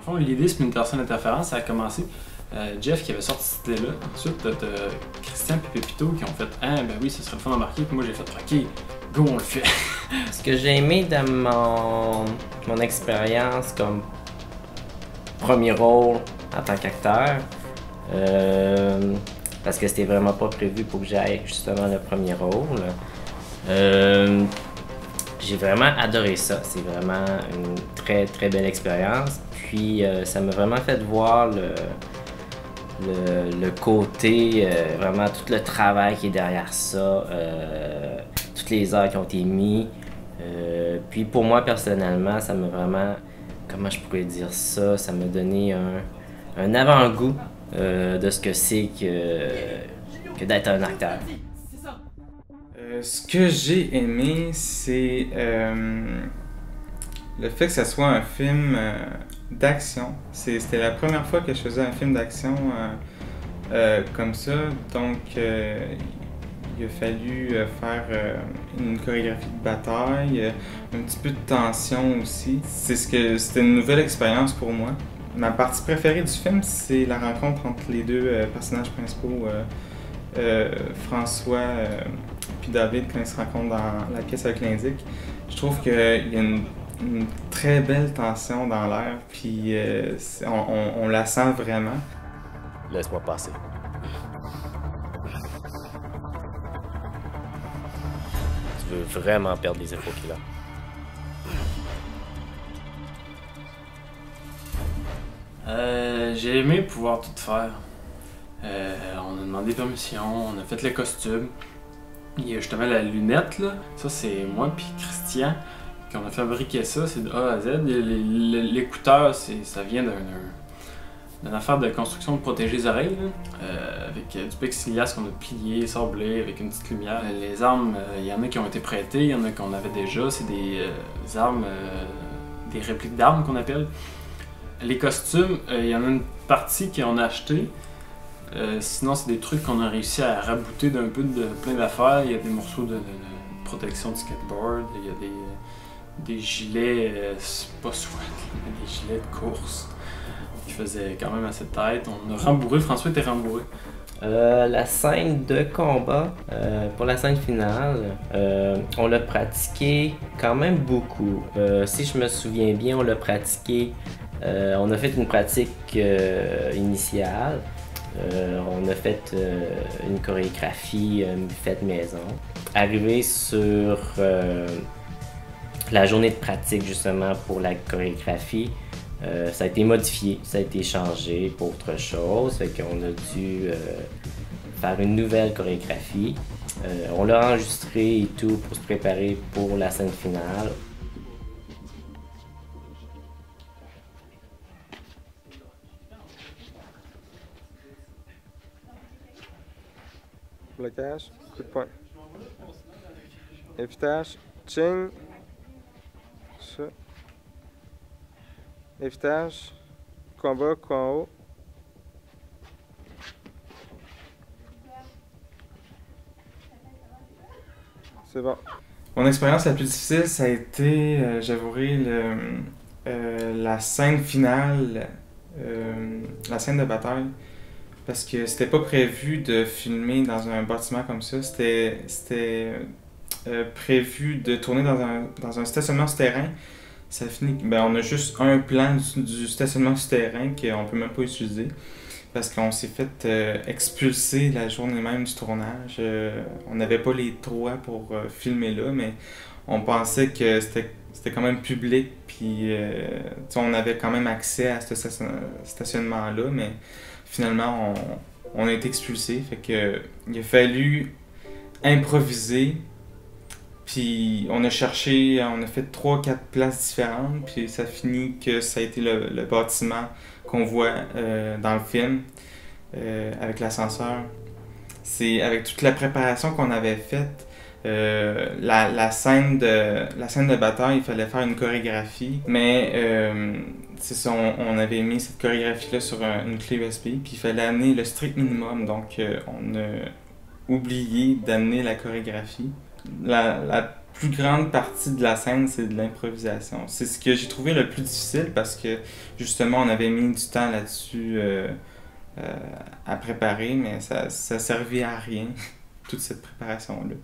le fond, l'idée Splinter Cell Interference, ça a commencé. Jeff qui avait sorti cette idée-là. Ensuite, t'as Christian et Pépito qui ont fait « Ah, ben oui, ça serait le fun d'embarquer. » Puis moi, j'ai fait « Ok, go, on le fait. » Ce que j'ai aimé dans mon expérience comme premier rôle en tant qu'acteur, parce que c'était vraiment pas prévu pour que j'aille justement le premier rôle, j'ai vraiment adoré ça. C'est vraiment une très très belle expérience. Puis ça m'a vraiment fait voir le côté, vraiment tout le travail qui est derrière ça, toutes les heures qui ont été mises. Puis pour moi personnellement, ça m'a vraiment, comment je pourrais dire ça, ça m'a donné un avant-goût de ce que c'est que d'être un acteur. Ce que j'ai aimé, c'est le fait que ce soit un film d'action. C'était la première fois que je faisais un film d'action comme ça, donc il a fallu faire une chorégraphie de bataille, un petit peu de tension aussi. C'était une nouvelle expérience pour moi. Ma partie préférée du film, c'est la rencontre entre les deux personnages principaux, François puis David, quand ils se rencontrent dans la pièce avec l'indique. Je trouve qu'il y a une très belle tension dans l'air, puis on la sent vraiment. Laisse-moi passer. Tu veux vraiment perdre les infos qu'il a. J'ai aimé pouvoir tout faire. On a demandé permission, on a fait le costume. Il y a justement la lunette, là. Ça, c'est moi puis Christian qui on a fabriqué ça, c'est de A à Z. L'écouteur, ça vient d'une affaire de construction de protéger les oreilles, avec du plexiglas qu'on a plié, sablé, avec une petite lumière. Les armes, il y en a qui ont été prêtées, il y en a qu'on avait déjà. C'est des armes, des répliques d'armes qu'on appelle. Les costumes, il y en a une partie qu'on a acheté. Sinon, c'est des trucs qu'on a réussi à rabouter d'un peu de plein d'affaires. Il y a des morceaux de protection de skateboard, il y a des gilets, pas sweat, mais des gilets de course qui faisaient quand même assez de tête. On a rembourré, François était rembourré. La scène de combat, pour la scène finale, on l'a pratiqué quand même beaucoup. Si je me souviens bien, on l'a pratiqué, on a fait une pratique initiale. On a fait une chorégraphie faite maison. Arrivé sur la journée de pratique justement pour la chorégraphie, ça a été modifié, ça a été changé pour autre chose. Fait qu'on a dû faire une nouvelle chorégraphie. On l'a enregistré et tout pour se préparer pour la scène finale. Blocage, coup de poing. Évitage, ching. Ça. Évitage, combat, coup en haut. C'est bon. Mon expérience la plus difficile, ça a été, j'avouerai, la scène finale, la scène de bataille. Parce que c'était pas prévu de filmer dans un bâtiment comme ça. C'était prévu de tourner dans un stationnement souterrain. Ça finit, on a juste un plan du stationnement souterrain qu'on peut même pas utiliser. Parce qu'on s'est fait expulser la journée même du tournage. On n'avait pas les droits pour filmer là, mais on pensait que c'était quand même public. Puis on avait quand même accès à ce stationnement-là, mais finalement, on a été expulsés. Fait que il a fallu improviser. Puis on a cherché, on a fait 3-4 places différentes. Puis ça finit que ça a été le bâtiment qu'on voit dans le film avec l'ascenseur. C'est avec toute la préparation qu'on avait faite. La scène de bataille, il fallait faire une chorégraphie, mais c'est ça, on avait mis cette chorégraphie-là sur une clé USB, puis il fallait amener le strict minimum, donc on a oublié d'amener la chorégraphie. La plus grande partie de la scène, c'est de l'improvisation. C'est ce que j'ai trouvé le plus difficile parce que justement, on avait mis du temps là-dessus à préparer, mais ça servait à rien, toute cette préparation-là.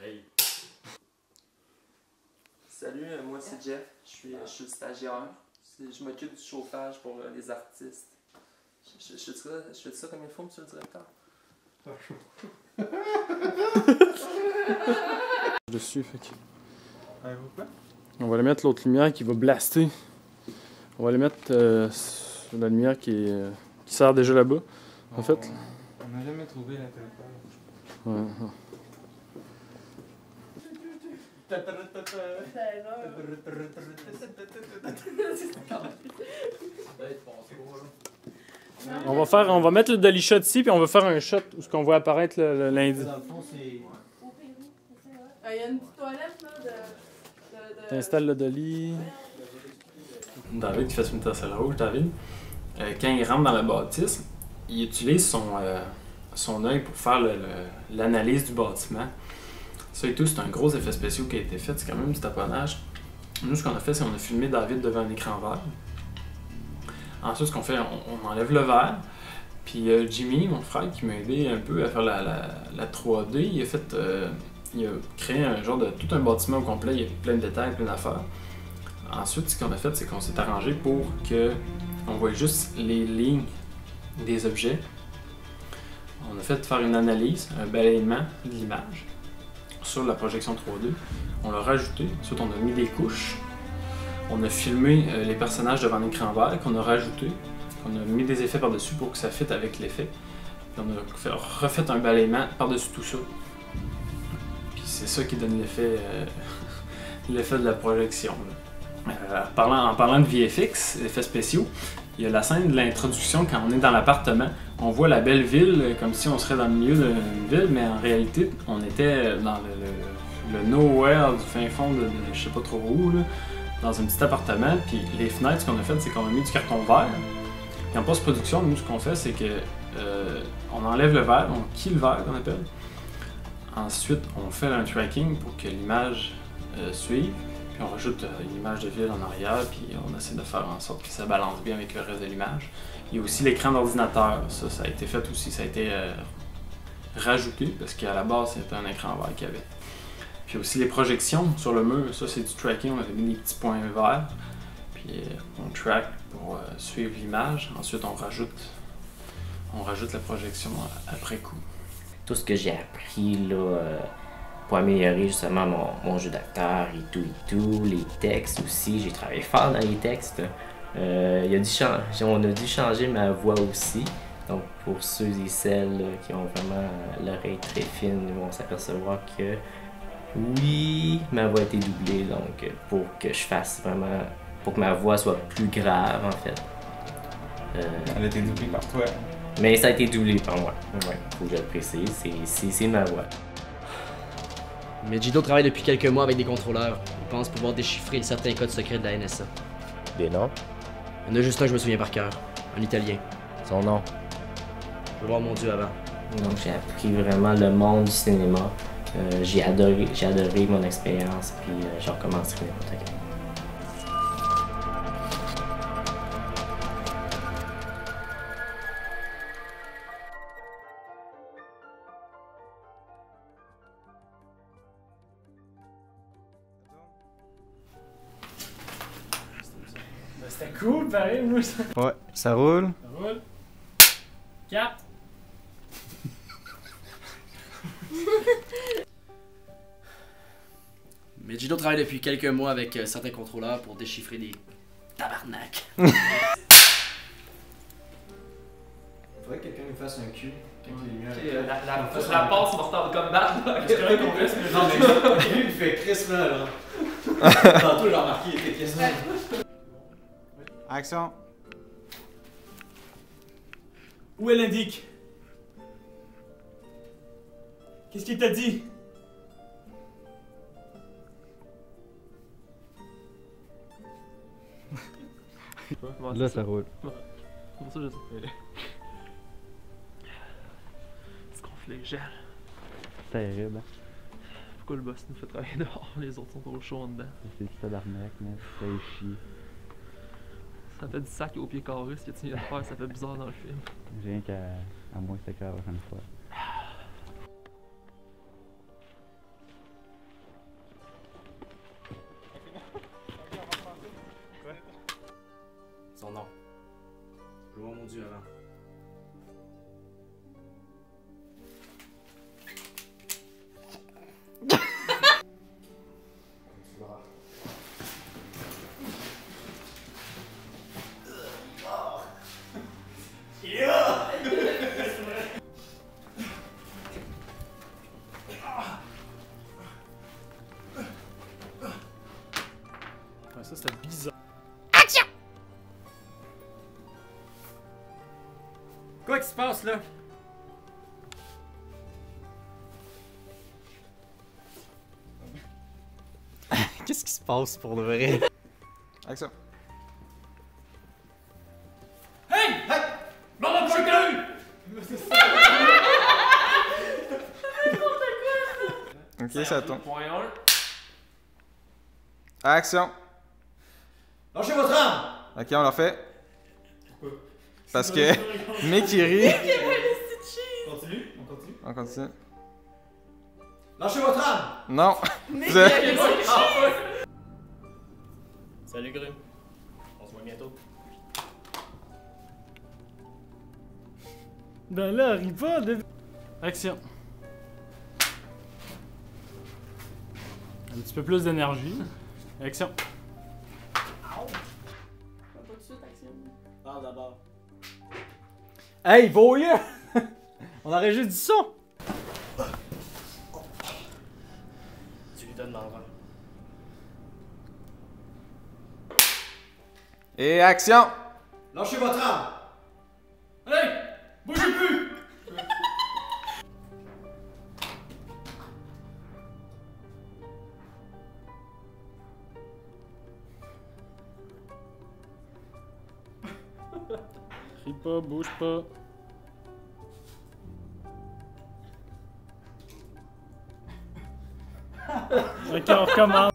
Hey. Salut, moi c'est Jeff, je suis le stagiaire. Je m'occupe du chauffage pour les artistes. Je fais ça comme il faut, monsieur le directeur. Dessus, fait que... On va aller mettre l'autre lumière qui va blaster. On va aller mettre sur la lumière qui sert déjà là-bas, en fait. On n'a jamais trouvé l'interrupteur. Ouais. On va mettre le dolly shot ici, puis on va faire un shot où on voit apparaître l'indice. Dans le fond, c'est... Il y a une petite toilette, là, T'installes le dolly. David qui fait une tasse à la rouge, David. Quand il rentre dans la bâtisse, il utilise son œil pour faire l'analyse du bâtiment. Ça et tout, c'est un gros effet spécial qui a été fait, c'est quand même du taponnage. Nous, ce qu'on a fait, c'est qu'on a filmé David devant un écran vert. Ensuite, ce qu'on fait, on enlève le verre. Puis Jimmy, mon frère, qui m'a aidé un peu à faire la 3D, il a créé un genre de tout un bâtiment au complet, il y a plein de détails, plein d'affaires. Ensuite, ce qu'on a fait, c'est qu'on s'est arrangé pour qu'on voit juste les lignes des objets. On a fait faire une analyse, un balayement de l'image sur la projection 3D. On l'a rajouté, ensuite on a mis des couches. On a filmé les personnages devant un écran vert qu'on a rajouté. On a mis des effets par-dessus pour que ça fitte avec l'effet. On a refait un balayement par-dessus tout ça. Puis c'est ça qui donne l'effet de la projection. En parlant de VFX, effets spéciaux, il y a la scène de l'introduction quand on est dans l'appartement. On voit la belle ville comme si on serait dans le milieu d'une ville, mais en réalité, on était dans le nowhere du fin fond de je sais pas trop où, là, dans un petit appartement. Puis les fenêtres, ce qu'on a fait, c'est qu'on a mis du carton vert. Et en post-production, nous, ce qu'on fait, c'est que on enlève le verre, on quille le verre qu'on appelle. Ensuite, on fait un tracking pour que l'image suive. Puis on rajoute une image de ville en arrière, puis on essaie de faire en sorte que ça balance bien avec le reste de l'image. Il y a aussi l'écran d'ordinateur, ça a été fait aussi, ça a été rajouté, parce qu'à la base, c'était un écran vert qu'il y avait. Puis aussi les projections sur le mur, ça c'est du tracking, on avait mis des petits points verts, puis on track pour suivre l'image. Ensuite, on rajoute la projection après coup. Tout ce que j'ai appris là, pour améliorer justement mon jeu d'acteur et tout, les textes aussi, j'ai travaillé fort dans les textes. On a dû changer ma voix aussi. Donc pour ceux et celles là, qui ont vraiment l'oreille très fine, ils vont s'apercevoir que oui, ma voix a été doublée, donc pour que je fasse vraiment, pour que ma voix soit plus grave en fait. Elle a été doublée par toi. Mais ça a été doublé par moi. Ouais, faut que je le précise, c'est ma voix. Megiddo travaille depuis quelques mois avec des contrôleurs. Il pense pouvoir déchiffrer certains codes secrets de la NSA. Des noms? Il y en a juste un que je me souviens par cœur, en italien. Son nom? Je veux voir mon dieu avant. Donc j'ai appris vraiment le monde du cinéma. J'ai adoré mon expérience, puis je recommencerai n'importe quand. C'était cool, pareil, moi. Ça Ouais, ça roule. roule. 4. Megiddo travaille depuis quelques mois avec certains contrôleurs pour déchiffrer des tabarnak. Faudrait que quelqu'un nous fasse un cul quand il est La passe mortale comme balle. Est-ce qu'on reste Non, mais lui, il fait crissement, là. Tantôt, j'ai remarqué, il était crissement. Action. Où elle indique? Qu'est-ce qu'il t'a dit? Là, ça roule. Pour ça, je sais. Ce conflit gèle. Terrible, hein? Pourquoi le boss nous fait travailler dehors? Les autres sont trop chauds en dedans. C'est du tabarnak, mais ça fait chier. Ça fait du sac au pied carré, ce que tu viens de faire, ça fait bizarre dans le film. J'ai rien qu'à moi que c'était clair la prochaine fois. Son nom. Je vois mon dieu avant. Ouais, ça c'était bizarre. Quoi qui se passe là? Qu'est-ce qui se passe pour de vrai? Action. Maman, pas le Ok, ça tombe. Point 1. Action. Lâchez votre arme! Ok, on l'a fait. Parce que Mikiri. Continue, on continue. On continue. Lâchez votre arme! Non. Salut Grim. On se voit bientôt. Ben là, arrive pas de... Action. Un petit peu plus d'énergie. Action. Pas tout de suite, action. Parle d'abord. Hey, voyez! On aurait juste dit ça! Tu lui donnes l'envers. Et action. Lâchez votre arme! Allez! Bougez plus! Crie pas, bouge pas. Ok, on recommence.